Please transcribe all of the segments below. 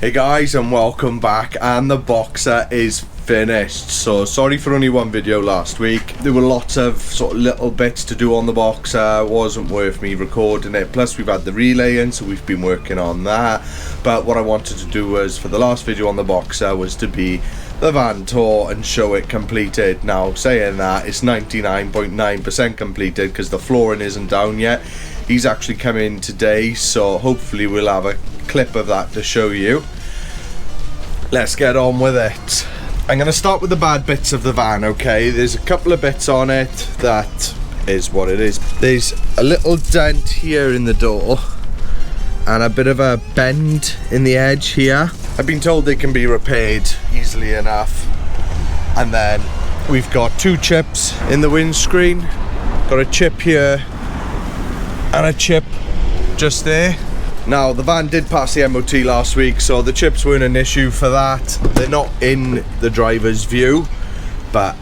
Hey guys, and welcome back. And the Boxer is finished. So sorry for only one video last week. There were lots of sort of little bits to do on the Boxer. It wasn't worth me recording it. Plus we've had the relay in, so we've been working on that. But what I wanted to do was, for the last video on the Boxer, was to be the van tour and show it completed. Now saying that, it's 99.9% completed because the flooring isn't down yet. He's actually come in today, so hopefully we'll have a clip of that to show you. Let's get on with it. I'm going to start with the bad bits of the van, okay? There's a couple of bits on it that is what it is. There's a little dent here in the door and a bit of a bend in the edge here. I've been told they can be repaired easily enough. And then we've got two chips in the windscreen. Got a chip here and a chip just there. Now the van did pass the MOT last week, so the chips weren't an issue for that. They're not in the driver's view, but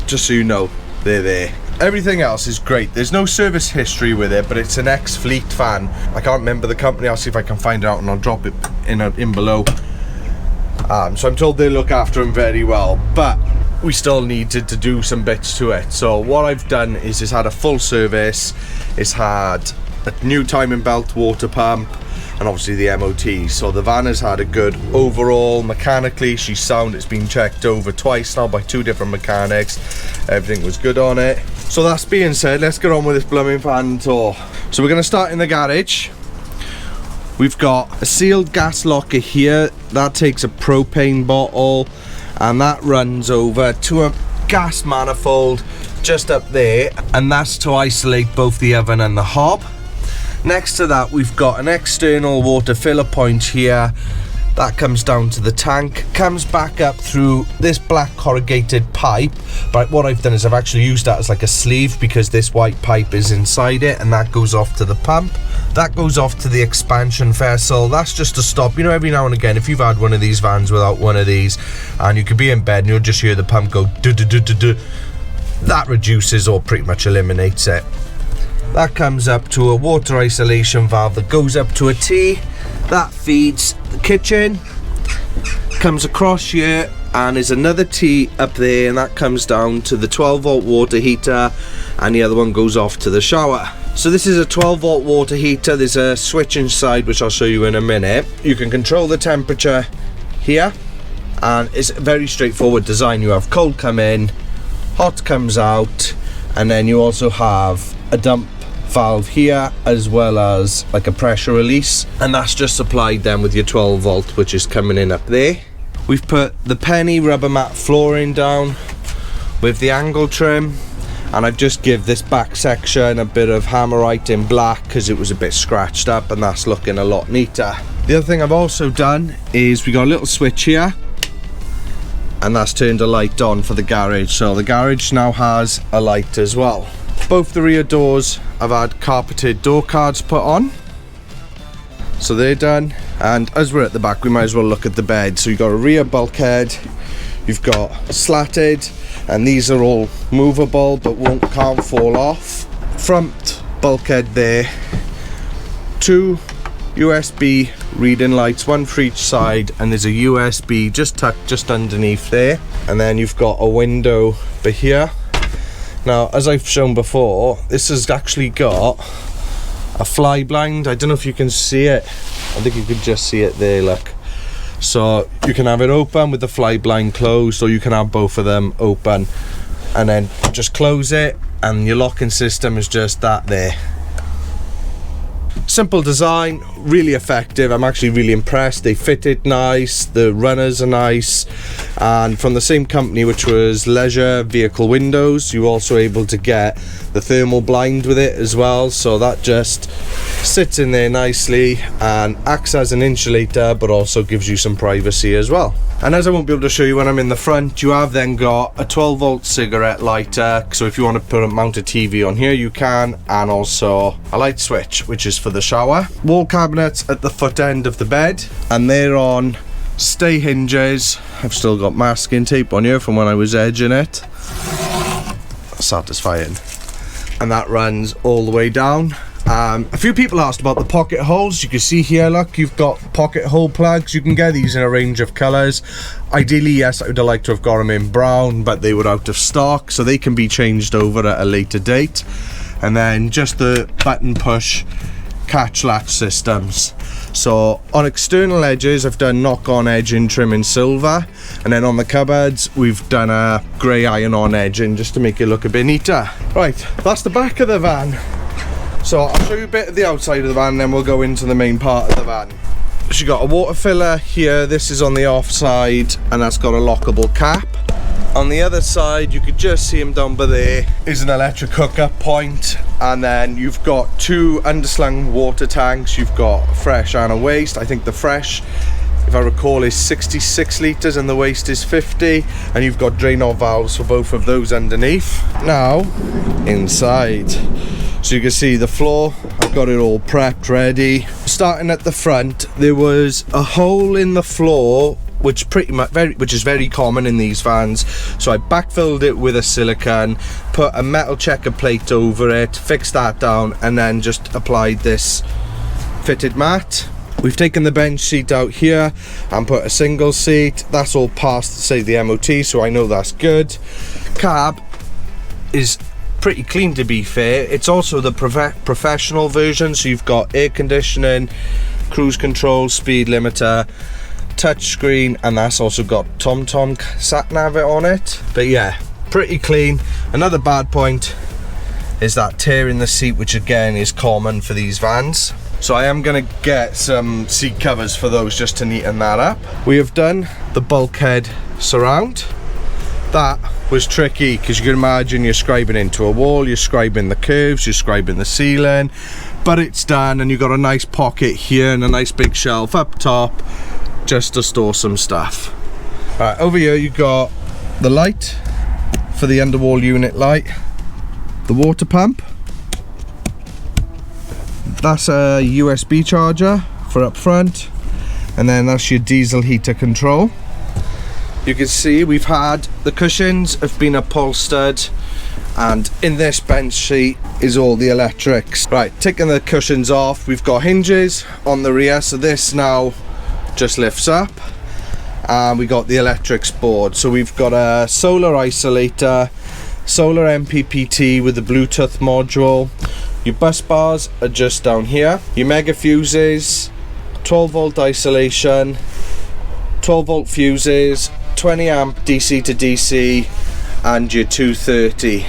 just so you know, they're there. Everything else is great. There's no service history with it, but it's an ex-fleet van. I can't remember the company. I'll see if I can find it out and I'll drop it in below. So I'm told they look after him very well, but we still needed to do some bits to it. So what I've done is it's had a full service. It's had a new timing belt, water pump, and obviously the MOT. So the van has had a good overall. Mechanically, she's sound. It's been checked over twice now by two different mechanics. Everything was good on it. So that's being said, let's get on with this blooming van tour. So we're going to start in the garage. We've got a sealed gas locker here. That takes a propane bottle and that runs over to a gas manifold just up there, and that's to isolate both the oven and the hob. Next to that, we've got an external water filler point here that comes down to the tank, comes back up through this black corrugated pipe. But what I've done is I've actually used that as like a sleeve because this white pipe is inside it, and that goes off to the pump. That goes off to the expansion vessel. That's just to stop, you know, every now and again, if you've had one of these vans without one of these and you could be in bed and you'll just hear the pump go do do do do do, that reduces or pretty much eliminates it. That comes up to a water isolation valve that goes up to a T that feeds the kitchen, comes across here, and there's another T up there, and that comes down to the 12-volt water heater, and the other one goes off to the shower. So this is a 12-volt water heater. There's a switch inside which I'll show you in a minute. You can control the temperature here, and it's a very straightforward design. You have cold come in, hot comes out, and then you also have a dump valve here as well as like a pressure release, and that's just supplied then with your 12-volt, which is coming in up there. We've put the penny rubber mat flooring down with the angle trim, and I've just give this back section a bit of hammerite in black because it was a bit scratched up, and that's looking a lot neater. The other thing I've also done is we got a little switch here, and that's turned a light on for the garage, so the garage now has a light as well. Both the rear doors have had carpeted door cards put on, so they're done. And as we're at the back, we might as well look at the bed. So you've got a rear bulkhead, you've got slatted, and these are all movable but can't fall off. Front bulkhead there, two USB reading lights, one for each side, and there's a USB just tucked just underneath there. And then you've got a window for here. Now, as I've shown before, this has actually got a fly blind. I don't know if you can see it. I think you could just see it there, look. So you can have it open with the fly blind closed, or you can have both of them open and then just close it, and your locking system is just that there. Simple design, really effective. I'm actually really impressed. They fit it nice, the runners are nice, and from the same company, which was Leisure Vehicle Windows, you're also able to get the thermal blind with it as well, so that just sits in there nicely and acts as an insulator but also gives you some privacy as well. And as I won't be able to show you when I'm in the front, you have then got a 12-volt cigarette lighter, so if you want to mount a TV on here you can, and also a light switch which is for the shower. Wall cabinets at the foot end of the bed, and they're on stay hinges. I've still got masking tape on here from when I was edging it. Satisfying. And that runs all the way down, A few people asked about the pocket holes. You can see here, look, you've got pocket hole plugs. You can get these in a range of colours. Ideally, yes, I would have liked to have got them in brown, but they were out of stock, so they can be changed over at a later date. And then just the button push catch latch systems. So on external edges, I've done knock-on edging trim in silver, and then on the cupboards we've done a grey iron-on edging just to make it look a bit neater. Right, that's the back of the van. So I'll show you a bit of the outside of the van, then we'll go into the main part of the van. So you've got a water filler here. This is on the off side, and that's got a lockable cap. On the other side, you could just see him down by there, is an electric hookup point, and then you've got two underslung water tanks. You've got fresh and a waste. I think the fresh, if I recall, is 66 litres and the waste is 50, and you've got drain-off valves for both of those underneath. Now, inside. So you can see the floor, I've got it all prepped, ready. Starting at the front, there was a hole in the floor which is very common in these vans, so I backfilled it with a silicone, put a metal checker plate over it, fixed that down, and then just applied this fitted mat. We've taken the bench seat out here and put a single seat. That's all passed, say, the MOT, so I know that's good. Cab is pretty clean, to be fair. It's also the professional version, so you've got air conditioning, cruise control, speed limiter, touchscreen, and that's also got TomTom sat nav on it. But yeah, pretty clean. Another bad point is that tear in the seat, which again is common for these vans, so I am going to get some seat covers for those just to neaten that up. We have done the bulkhead surround. That was tricky because you can imagine you're scribing into a wall, you're scribing the curves, you're scribing the ceiling, but it's done, and you've got a nice pocket here and a nice big shelf up top just to store some stuff. Right, over here you got the light for the underwall unit light, the water pump, that's a USB charger for up front, and then that's your diesel heater control. You can see we've had the cushions have been upholstered, and in this bench seat is all the electrics. Right, taking the cushions off, we've got hinges on the rear, so this now just lifts up, and we got the electrics board. So we've got a solar isolator, solar MPPT with the Bluetooth module. Your bus bars are just down here. Your mega fuses, 12 volt isolation, 12 volt fuses, 20 amp DC to DC, and your 230.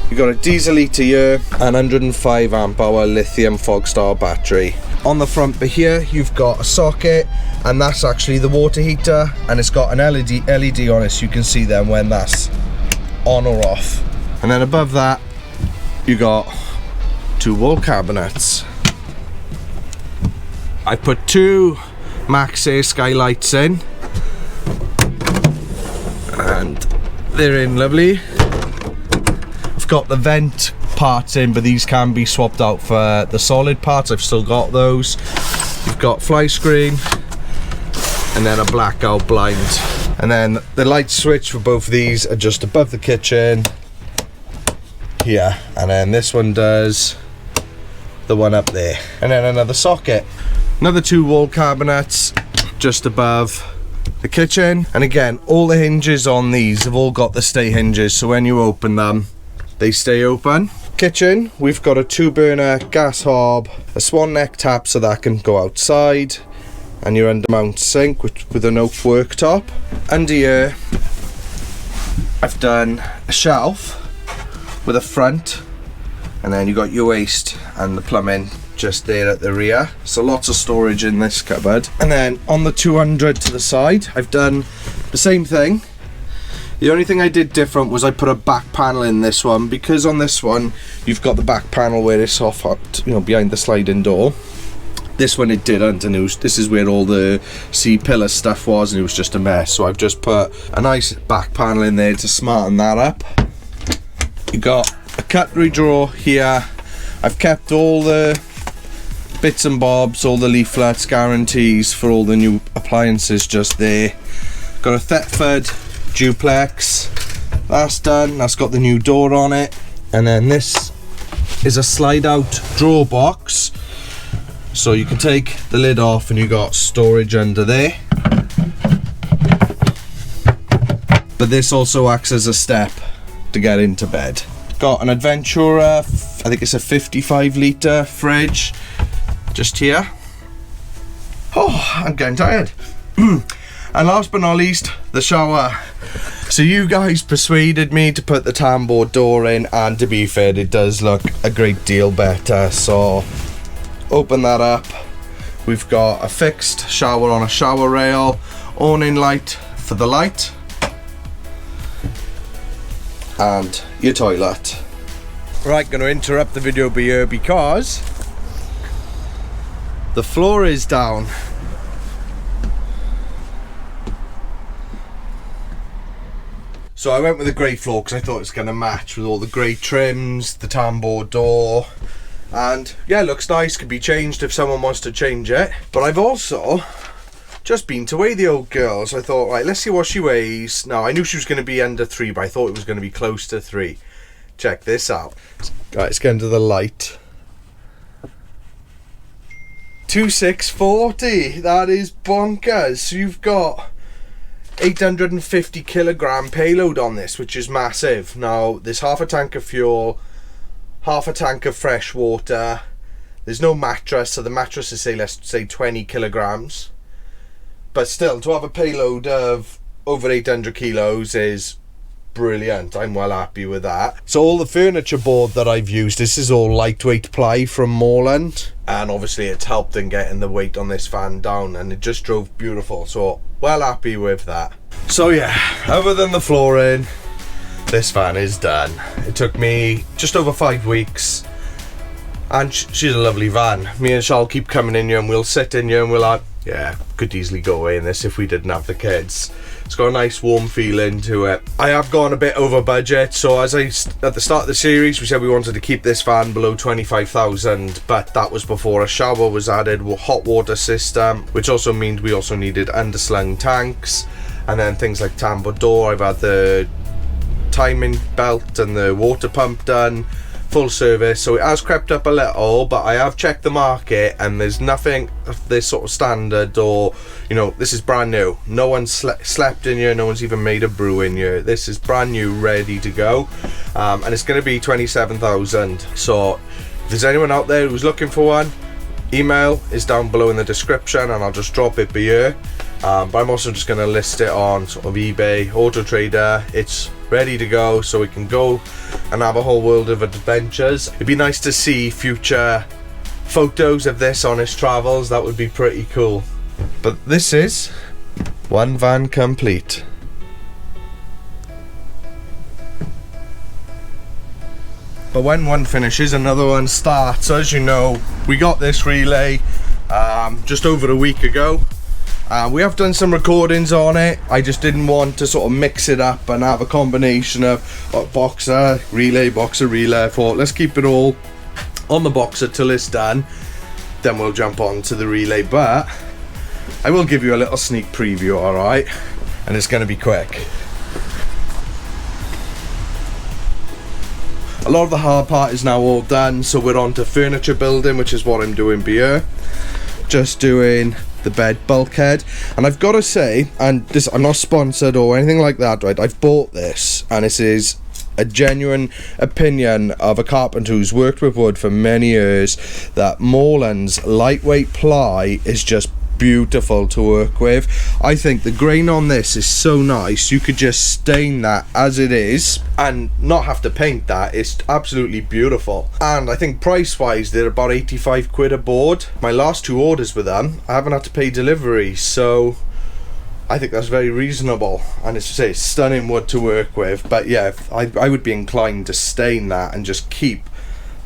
You've got a diesel heater here and 105 amp hour lithium Fogstar battery. On the front here you've got a socket, and that's actually the water heater, and it's got an LED on it, so you can see them when that's on or off. And then above that you got two wall cabinets. I put two Max Air skylights in, and they're in lovely. I've got the vent parts in, but these can be swapped out for the solid parts. I've still got those. You've got fly screen and then a blackout blind, and then the light switch for both of these are just above the kitchen here, and then this one does the one up there, and then another socket. Another two wall cabinets just above the kitchen, and again all the hinges on these have all got the stay hinges, so when you open them they stay open. Kitchen, we've got a 2-burner gas hob, a swan neck tap so that can go outside, and your undermount sink with an oak worktop. Under here I've done a shelf with a front, and then you got your waste and the plumbing just there at the rear, so lots of storage in this cupboard. And then on the 200 to the side I've done the same thing. The only thing I did different was I put a back panel in this one, because on this one you've got the back panel where it's off, you know, behind the sliding door. This one it didn't, and this is where all the C-pillar stuff was, and it was just a mess, so I've just put a nice back panel in there to smarten that up. You got a cutlery drawer here. I've kept all the bits and bobs, all the leaflets, guarantees for all the new appliances just there. Got a Thetford duplex, that's done, that's got the new door on it. And then this is a slide out drawer box, so you can take the lid off and you got storage under there. But this also acts as a step to get into bed. Got an Adventurer, I think it's a 55 litre fridge just here. Oh, I'm getting tired. And last but not least, the shower. So you guys persuaded me to put the tambour door in, and to be fair, it does look a great deal better. So open that up. We've got a fixed shower on a shower rail, awning light for the light, and your toilet. Right, going to interrupt the video here because the floor is down. So I went with a grey floor because I thought it was going to match with all the grey trims, the tambour door, and yeah, it looks nice. Could be changed if someone wants to change it. But I've also just been to weigh the old girl, so I thought, right, let's see what she weighs. Now, I knew she was going to be under 3, but I thought it was going to be close to 3. Check this out. Right, let's get into the light. 2640. That is bonkers. So you've got 850 kilogram payload on this, which is massive. Now, there's half a tank of fuel, half a tank of fresh water. There's no mattress, so the mattress is, say, let's say 20 kilograms. But still, to have a payload of over 800 kilos is brilliant. I'm well happy with that. So all the furniture board that I've used, this is all lightweight ply from Moreland, and obviously it's helped in getting the weight on this van down, and it just drove beautiful. So well happy with that. So yeah, other than the flooring, this van is done. It took me just over 5 weeks, and she's a lovely van. Me and Charles keep coming in here, and we'll sit in here and we're like, yeah, could easily go away in this if we didn't have the kids. It's got a nice warm feeling to it. I have gone a bit over budget, so at the start of the series we said we wanted to keep this van below 25,000, but that was before a shower was added, hot water system, which also means we also needed underslung tanks, and then things like tambour door. I've had the timing belt and the water pump done, full service, so it has crept up a little, but I have checked the market and there's nothing of this sort of standard, or you know, this is brand new. No one's slept in here, no one's even made a brew in here. This is brand new, ready to go, and it's going to be 27,000. So if there's anyone out there who's looking for one, email is down below in the description and I'll just drop it by here. But I'm also just going to list it on sort of eBay, Auto Trader. It's ready to go, so we can go and have a whole world of adventures. It'd be nice to see future photos of this on his travels. That would be pretty cool. But this is one van complete. But when one finishes, another one starts. So as you know, we got this relay just over a week ago. We have done some recordings on it. I just didn't want to sort of mix it up and have a combination of boxer, relay. I thought, let's keep it all on the boxer till it's done. Then we'll jump on to the relay. But I will give you a little sneak preview, alright? And it's going to be quick. A lot of the hard part is now all done, so we're on to furniture building, which is what I'm doing here. Just doing the bed bulkhead, and I've got to say, and this, I'm not sponsored or anything like that, right? I've bought this, and this is a genuine opinion of a carpenter who's worked with wood for many years, that Moreland's lightweight ply is just beautiful to work with. I think the grain on this is so nice. You could just stain that as it is and not have to paint that. It's absolutely beautiful. And I think price wise they're about 85 quid a board. My last 2 orders with them, I haven't had to pay delivery, so I think that's very reasonable, and it's stunning wood to work with. But yeah, I would be inclined to stain that and just keep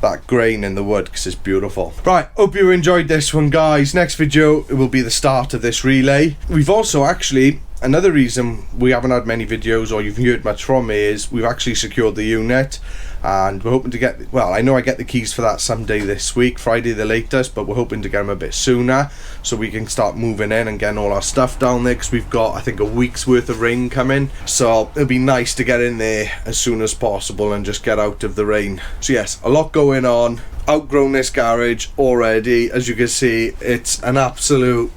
that grain in the wood because it's beautiful. Right, hope you enjoyed this one, guys. Next video, it will be the start of this relay. We've also actually, another reason we haven't had many videos or you've heard much from me is we've actually secured the unit. and we're hoping to get, well, I know I get the keys for that someday this week, Friday the latest, but we're hoping to get them a bit sooner so we can start moving in and getting all our stuff down there, because we've got, I think, a week's worth of rain coming, so it'll be nice to get in there as soon as possible and just get out of the rain. So yes, a lot going on. Outgrown this garage already. As you can see, it's an absolute,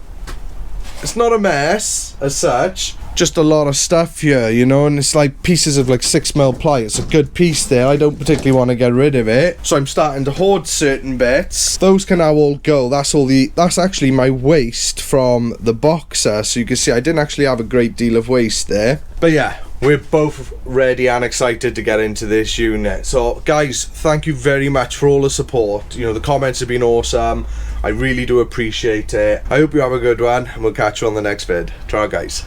it's not a mess as such, just a lot of stuff here, you know, and it's like pieces of like 6mm ply. It's a good piece there. I don't particularly want to get rid of it, so I'm starting to hoard certain bits. Those can now all go. That's actually my waste from the Boxer, so you can see I didn't actually have a great deal of waste there. But yeah, we're both ready and excited to get into this unit. So guys, thank you very much for all the support. You know, the comments have been awesome. I really do appreciate it. I hope you have a good one, and we'll catch you on the next vid. Ciao guys.